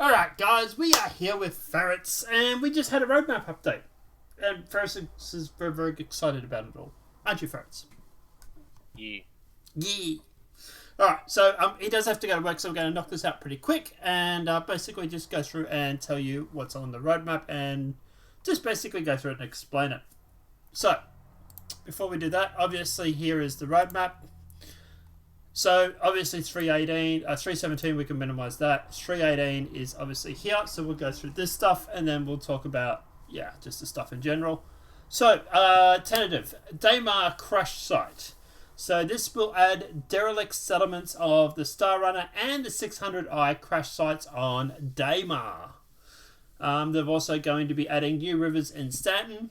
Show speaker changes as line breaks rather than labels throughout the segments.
Alright, guys, we are here with Ferrets, and we just had a roadmap update. And Ferrets is very, very excited about it all. Aren't you, Ferrets?
Yeah.
Yeah. Alright, so he does have to go to work, so we're going to knock this out pretty quick, and basically just go through and tell you what's on the roadmap, and just basically go through it and explain it. So, before we do that, obviously here is the roadmap. So obviously 317 we can minimize that. 318 is obviously here, so we'll go through this stuff and then we'll talk about just the stuff in general. So tentative Daymar crash site. So this will add derelict settlements of the Star Runner and the 600i crash sites on Daymar. They're also going to be adding new rivers in Stanton,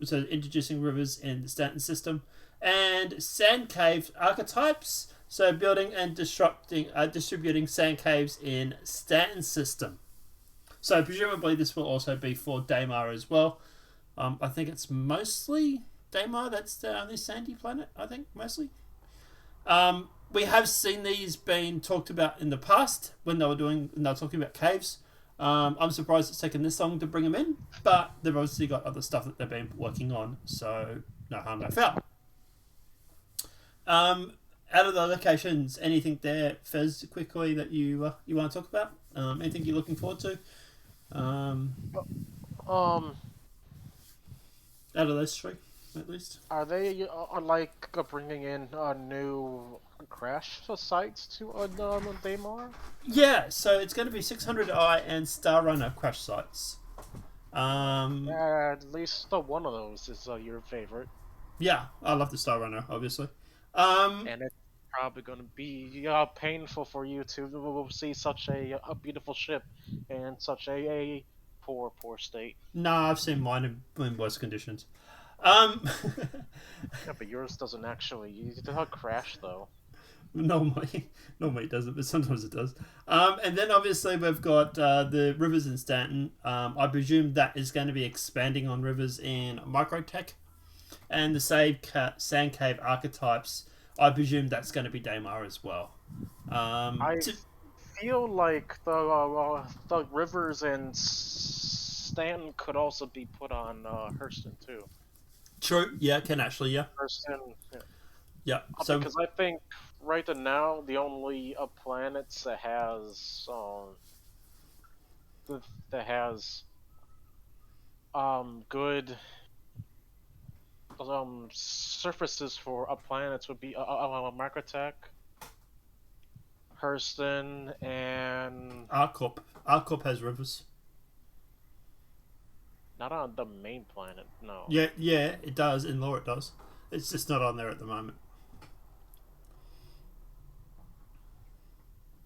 so introducing rivers in the Stanton system, and sand cave archetypes. So building and distributing sand caves in Stanton system. So presumably this will also be for Daymar as well. I think it's mostly Daymar that's the only sandy planet, I think, mostly. We have seen these being talked about in the past when they were talking about caves. I'm surprised it's taken this long to bring them in, but they've obviously got other stuff that they've been working on, so no harm, no foul. Out of the locations, anything there, Fez, quickly that you want to talk about? Anything you're looking forward to?
Um,
Out of those three, at least.
are they bringing in new crash sites to Daymar?
Yeah, so it's going to be 600i and Star Runner crash sites.
At least one of those is your favorite.
Yeah, I love the Star Runner, obviously.
And it's probably going to be painful for you to see such a beautiful ship in such a poor state.
Nah, I've seen mine in worse conditions.
Yeah, but yours doesn't actually. You don't crash though.
Normally it doesn't, but sometimes it does. And then obviously we've got the rivers in Stanton. I presume that is going to be expanding on rivers in Microtech, and the sand cave archetypes. I presume that's going to be Daymar as well.
I feel like the rivers in Stanton could also be put on Hurston too.
True. Yeah, can actually. Yeah.
Hurston.
Yeah. So
because I think right now the only planets that has good surfaces for planets would be Microtech, Hurston, and
Arcorp. Arcorp has rivers.
not on the main planet. No.
Yeah, it does. In lore, it does. It's just not on there at the moment.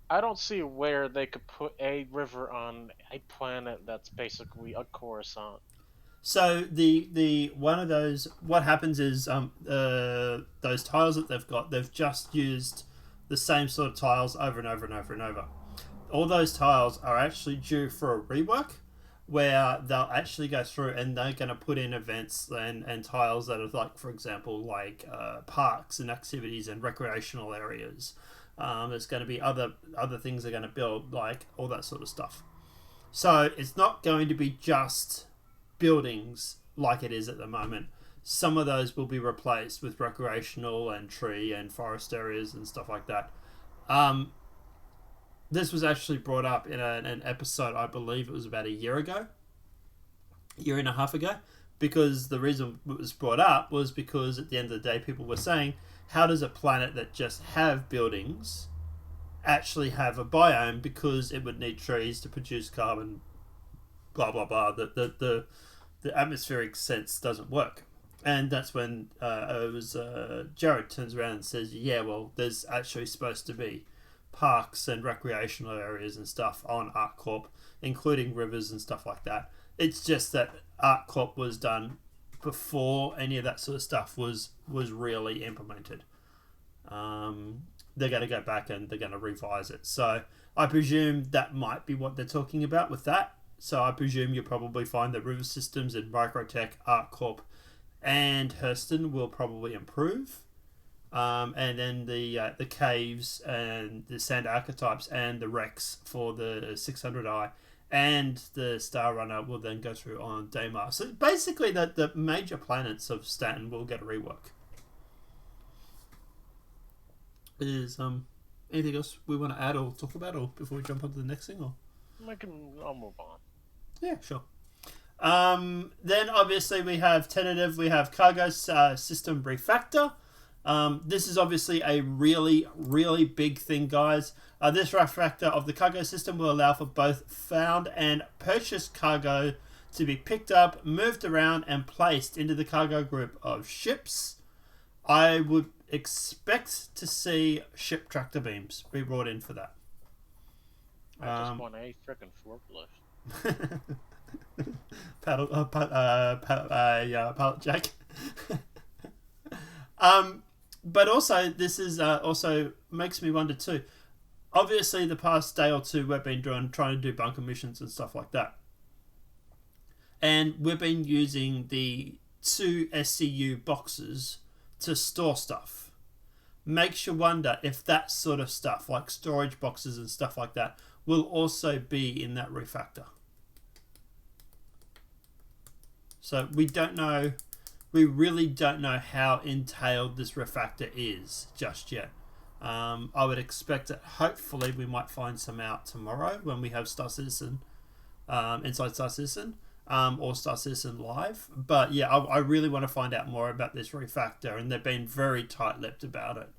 I don't see where they could put a river on a planet that's basically a Coruscant.
So the one of those, what happens is those tiles that they've just used the same sort of tiles over and over and over and over. All those tiles are actually due for a rework, where they'll actually go through and they're going to put in events and tiles that are like, for example, like parks and activities and recreational areas. There's going to be other things they're going to build, like all that sort of stuff. So it's not going to be just buildings like it is at the moment. Some of those will be replaced with recreational and tree and forest areas and stuff like that. This was actually brought up in an episode, I believe it was about a year and a half ago, because the reason it was brought up was because at the end of the day people were saying, how does a planet that just have buildings actually have a biome, because it would need trees to produce carbon, blah blah blah. The atmospheric sense doesn't work. And that's when Jared turns around and says, yeah, well, there's actually supposed to be parks and recreational areas and stuff on ArcCorp, including rivers and stuff like that. It's just that ArcCorp was done before any of that sort of stuff was really implemented. They're going to go back and they're going to revise it. So I presume that might be what they're talking about with that. So I presume you'll probably find that river systems in Microtech, ArcCorp, and Hurston will probably improve. and then the caves and the sand archetypes and the wrecks for the 600i and the Star Runner will then go through on Daymar. So basically, the major planets of Staten will get a rework. Is anything else we want to add or talk about, or before we jump on to the next thing, or
I'll move on.
yeah, sure. Then obviously we have tentative. We have cargo system refactor. This is obviously a really, really big thing, guys. This refactor of the cargo system will allow for both found and purchased cargo to be picked up, moved around, and placed into the cargo group of ships. I would expect to see ship tractor beams be brought in for that.
I just want a freaking forklift.
Pallet jack. But also, this is also makes me wonder too. Obviously, the past day or two, we've been trying to do bunker missions and stuff like that, and we've been using the 2 SCU boxes to store stuff. Makes you wonder if that sort of stuff, like storage boxes and stuff like that, will also be in that refactor. So we don't know. We really don't know how entailed this refactor is just yet. I would expect that hopefully we might find some out tomorrow when we have Star Citizen, Inside Star Citizen, or Star Citizen Live. But yeah, I really want to find out more about this refactor, and they've been very tight-lipped about it.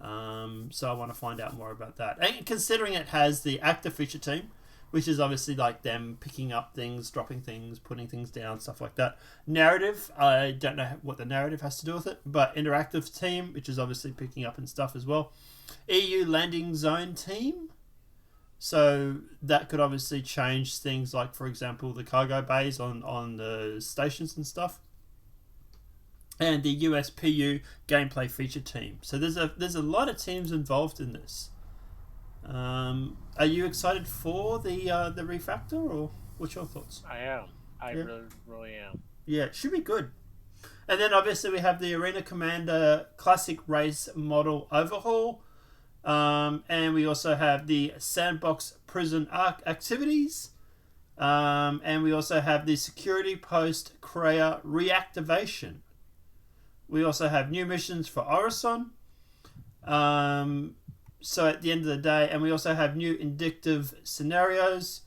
So I want to find out more about that. And considering it has the active feature team, which is obviously like them picking up things, dropping things, putting things down, stuff like that. Narrative, I don't know what the narrative has to do with it, but interactive team, which is obviously picking up and stuff as well. EU landing zone team, so that could obviously change things like, for example, the cargo bays on the stations and stuff. And the USPU gameplay feature team. So there's a lot of teams involved in this. Are you excited for the refactor, or what's your thoughts?
I am. I really am.
Yeah, it should be good. And then obviously we have the Arena Commander Classic Race Model Overhaul. And we also have the Sandbox Prison Arc activities. And we also have the Security Post Kreia reactivation. We also have new missions for Orison. So at the end of the day, and we also have new indicative scenarios,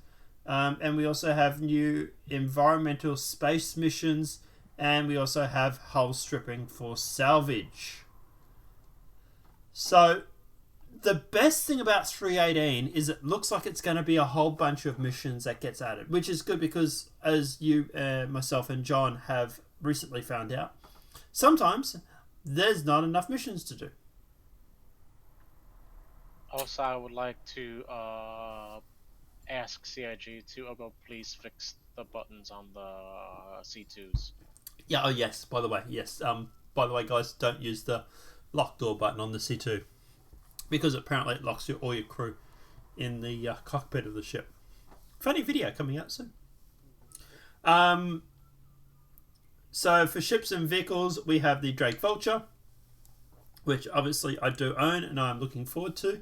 and we also have new environmental space missions, and we also have hull stripping for salvage. So the best thing about 318 is it looks like it's going to be a whole bunch of missions that gets added, which is good because, as you, myself, and John have recently found out, sometimes there's not enough missions to do.
Also, I would like to ask CIG to please fix the buttons on the C2s.
Yeah. Oh, yes. By the way, yes. By the way, guys, don't use the lock door button on the C2 because apparently it locks all your crew in the cockpit of the ship. Funny video coming out soon. So for ships and vehicles, we have the Drake Vulture, which obviously I do own and I'm looking forward to.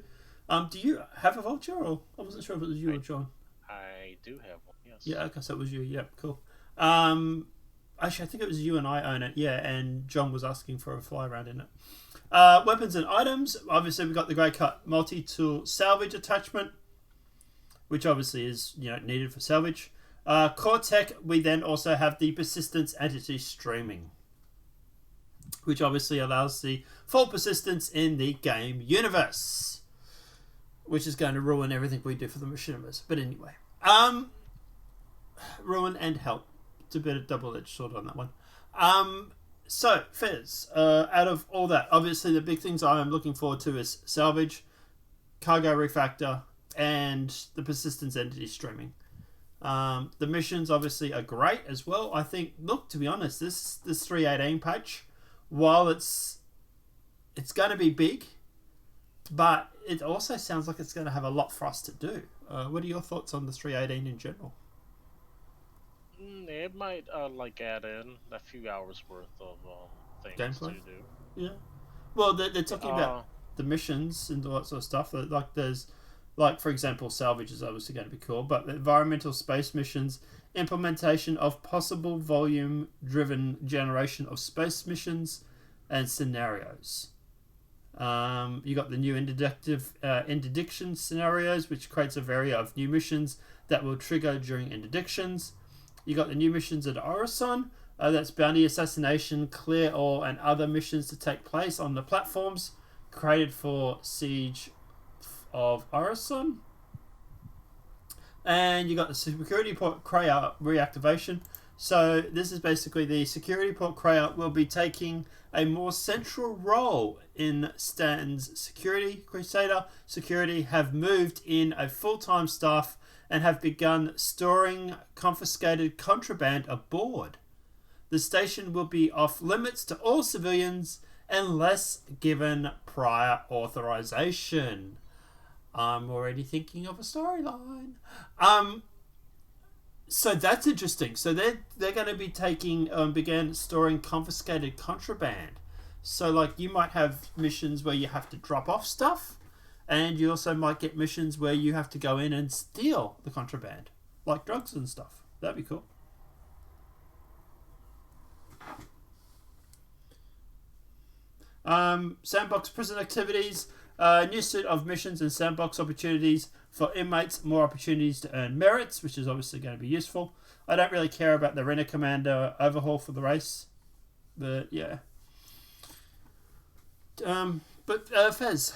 Do you have a Vulture, or I wasn't sure if it was you or John?
I do have one, yes.
Yeah, okay, so it was you. Yeah, cool. Actually, I think it was you and I own it. Yeah, and John was asking for a fly around in it. Weapons and items. Obviously, we've got the Grey Cut multi-tool salvage attachment, which obviously is needed for salvage. Core tech. We then also have the persistence entity streaming, which obviously allows the full persistence in the game universe, which is going to ruin everything we do for the Machiniverse. But anyway, ruin and help. It's a bit of double-edged sword on that one. So, Fez, out of all that, obviously the big things I am looking forward to is salvage, cargo refactor, and the persistence entity streaming. The missions obviously are great as well. I think, look, to be honest, this 318 patch, while it's going to be big, but it also sounds like it's going to have a lot for us to do. What are your thoughts on the 318 in general?
It might add in a few hours worth of things
Gameplay?
to do.
Yeah. Well, they're talking about
Oh,
the missions and all that sort of stuff. Like there's, like for example, salvage is obviously going to be cool, but the environmental space missions, implementation of possible volume-driven generation of space missions, and scenarios. You got the new interdiction scenarios, which creates a variety of new missions that will trigger during interdictions. You got the new missions at Orison. That's bounty assassination, clear all, and other missions to take place on the platforms created for Siege of Orison. And you got the security port Kraya reactivation. So this is basically the security port Kraya will be taking a more central role in Stan's security. Crusader security have moved in a full-time staff and have begun storing confiscated contraband aboard. The station will be off limits to all civilians unless given prior authorization. I'm already thinking of a storyline. So that's interesting. So they're going to be taking began storing confiscated contraband. So like you might have missions where you have to drop off stuff, and you also might get missions where you have to go in and steal the contraband, like drugs and stuff. That'd be cool. Sandbox prison activities. New suite of missions and sandbox opportunities for inmates. More opportunities to earn merits, which is obviously going to be useful. I don't really care about the Renner Commander overhaul for the race, but yeah. Fez,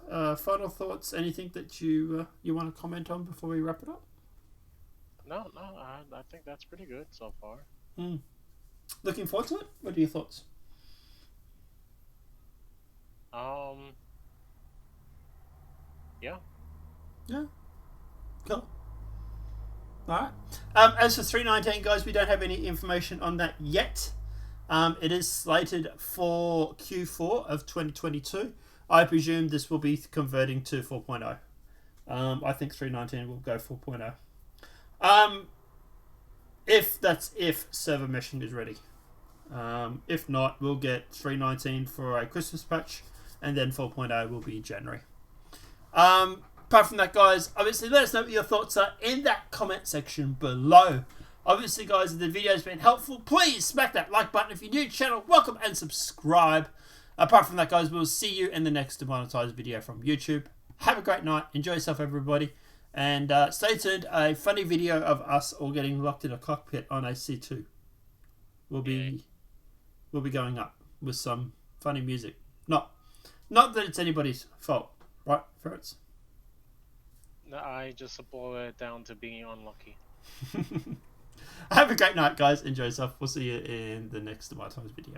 final thoughts? Anything that you want to comment on before we wrap it up?
no, I think that's pretty good so far.
Looking forward to it. What are your thoughts?
Um, yeah.
Yeah, cool. Alright. As for 319, guys, we don't have any information on that yet. It is slated for Q4 of 2022. I presume this will be converting to 4.0. I think 319 will go 4.0. If server meshing is ready. If not, we'll get 319 for a Christmas patch, and then 4.0 will be January. Apart from that, guys, obviously let us know what your thoughts are in that comment section below. Obviously, guys, if the video has been helpful, please smack that like button. If you're new to the channel, welcome and subscribe. Apart from that, guys, we'll see you in the next demonetized video from YouTube. Have a great night. Enjoy yourself, everybody. And stay tuned. A funny video of us all getting locked in a cockpit on a C2 will be going up with some funny music. Not that it's anybody's fault, right, Ferrets?
No, I just boil it down to being unlucky.
Have a great night, guys. Enjoy yourself. We'll see you in the next demonetized video.